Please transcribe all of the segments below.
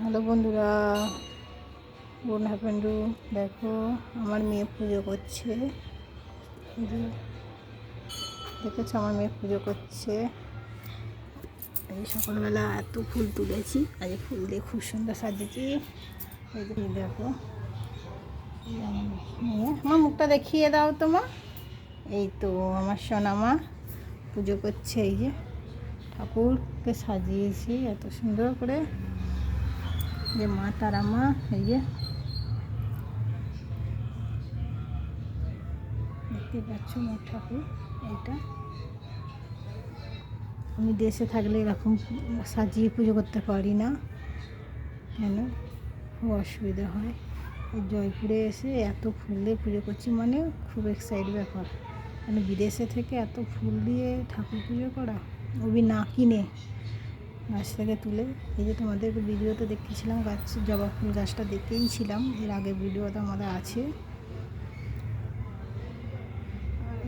Hello বন্ধুরা, বোন হ্যাপেন্ডু দেখো আমার মেয়ে পুজো করছে। দেখেছো আমার মেয়ে পুজো করছে। এই সকালবেলা এত ফুল তুলেছি, আজ ফুল দিয়ে খুব সুন্দর সাজিয়েছি। এই যে দেখো মেয়ে, আমার মুখটা দেখিয়ে দাও তোমার। এই তো আমার সোনা মা পুজো করছে। এই যে ঠাকুরকে সাজিয়েছি এত সুন্দর করে, যে মা তারা মা। এই যে দেখতে পাচ্ছ মা ঠাকুর। এইটা আমি দেশে থাকলে এরকম সাজিয়ে পুজো করতে পারি না, কেন খুব অসুবিধা হয়। জয়পুরে এসে এত ফুল দিয়ে পুজো করছি মানে খুব এক্সাইট ব্যাপার। মানে বিদেশে থেকে এত ফুল দিয়ে ঠাকুর পুজো করা, ওবি না কিনে গাছ থেকে তুলে। এই যে তোমাদের ভিডিওতে দেখেছিলাম গাছ, জবা ফুল গাছটা দেখেইছিলাম, এর আগের ভিডিওটা আমাদের আছে।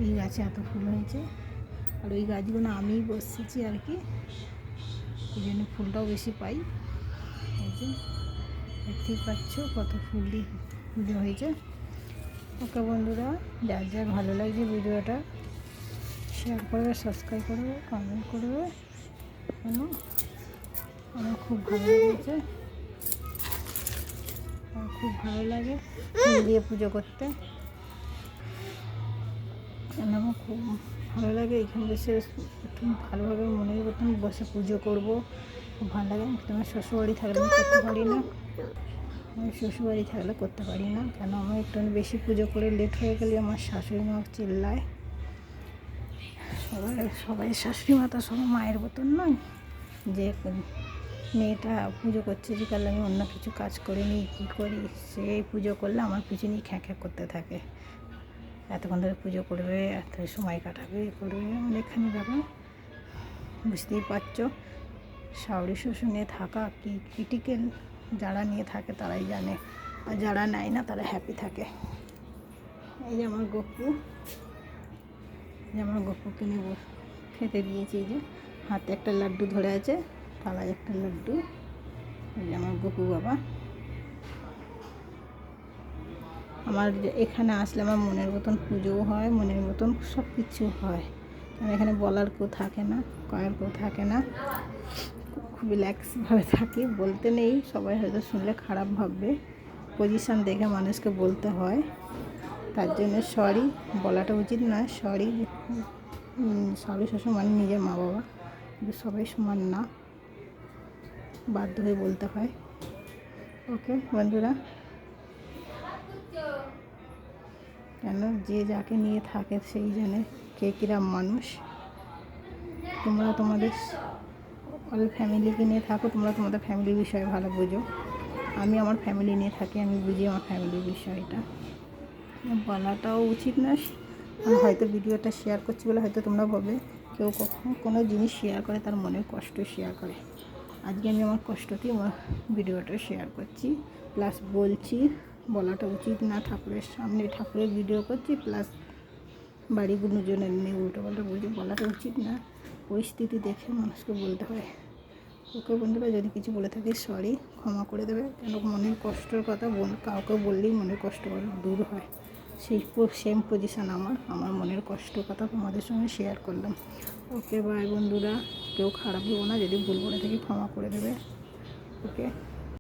এই গাছে এত ফুল হয়েছে, আর ওই গাছগুলো আমিই বসেছি আর কি, এই জন্য ফুলটাও বেশি পাই। এই যে দেখতেই পাচ্ছ কত ফুল দিয়ে পুজো হয়েছে। ওকে বন্ধুরা, যার যার ভালো লাগছে ভিডিওটা শেয়ার করবে, সাবস্ক্রাইব করবে, কমেন্ট করবে। কেন আমার খুব ভালো লেগেছে, আমার খুব ভালো লাগে ফুল দিয়ে পুজো করতে। আমার খুব ভালো লাগে এখানে বসে একটু ভালোভাবে মনের মতন বসে পুজো করবো, খুব ভালো লাগে। তোমার শ্বশুরবাড়ি থাকলে আমি করতে পারি না, আমি শ্বশুরবাড়ি থাকলে করতে পারি না, কেন আমার একটু বেশি পুজো করে লেট হয়ে গেলে আমার শাশুড়ি মা চিল্লায়। সবাই শাশুড়ি মা তো সবাই মায়ের মতন নয়, যে মেয়েটা পুজো করছে যে কাল আমি অন্য কিছু কাজ করে নিই, কী করি। সেই পুজো করলে আমার পিছনে খ্যাঁ খ্যাঁ করতে থাকে, এতক্ষণ ধরে পুজো করবে, এত সময় কাটাবে, করবে। অনেকখানি ব্যাপার, বুঝতেই পারছো। শাশুড়ি শ্বশুর নিয়ে থাকা কি ক্রিটিক্যাল, যারা নিয়ে থাকে তারাই জানে, আর যারা নেয় না তারা হ্যাপি থাকে। এই যে আমার গপু, গপুকে নিয়ে খেতে দিয়েছি। এই যে হাতে একটা লাড্ডু ধরে আছে, থালায় একটা লাড্ডু। এই যে আমার গপু বাবা। আমার এখানে আসলে আমার মনের মতন পুজোও হয়, মনের মতন সব কিছু হয়। কারণ এখানে বলার কেউ থাকে না, কয়ার কেউ থাকে না, খুব রিল্যাক্সভাবে থাকি। বলতে নেই, সবাই হয়তো শুনলে খারাপ ভাববে, পজিশান দেখে মানুষকে বলতে হয়, তার জন্য সরি বলাটা উচিত না। সরি, শাশুড়ি শ্বশুর মানে নিজের মা বাবা, কিন্তু সবাই সমান না, বাধ্য হয়ে বলতে হয়। ওকে বন্ধুরা, কেন যে যাকে নিয়ে থাকে সেই জানে কে কিরম মানুষ। তোমরা তোমাদের অল ফ্যামিলিকে নিয়ে থাকো, তোমরা তোমাদের ফ্যামিলির বিষয়ে ভালো বোঝো। আমি আমার ফ্যামিলি নিয়ে থাকি, আমি বুঝি আমার ফ্যামিলির বিষয়টা। বলাটাও উচিত না, হয়তো ভিডিওটা শেয়ার করছি বলে হয়তো তোমরা ভাবে কেউ কখনো কোনো জিনিস শেয়ার করে তার মনের কষ্ট শেয়ার করে। আজকে আমি আমার কষ্টতেই আমার ভিডিওটা শেয়ার করছি, প্লাস বলছি। বলাটা উচিত না, ঠাকুরের সামনে ঠাকুরের ভিডিও করছি, প্লাস বাড়ি গুলোজনের নিয়ে উল্টো পাল্টা বলছি, বলাটা উচিত না। পরিস্থিতি দেখে মানুষকে বলতে হয়। ওকে বন্ধুরা, যদি কিছু বলে থাকি সরি, ক্ষমা করে দেবে। কেন মনের কষ্টের কথা কাউকে বললেই মনের কষ্ট দূর হয়। সেই সেম পজিশান আমার মনের কষ্ট কথা তোমাদের সঙ্গে শেয়ার করলাম। ওকে বাই বন্ধুরা, কেউ খারাপ হবো না, যদি ভুল বলে থাকি ক্ষমা করে দেবে। ওকে।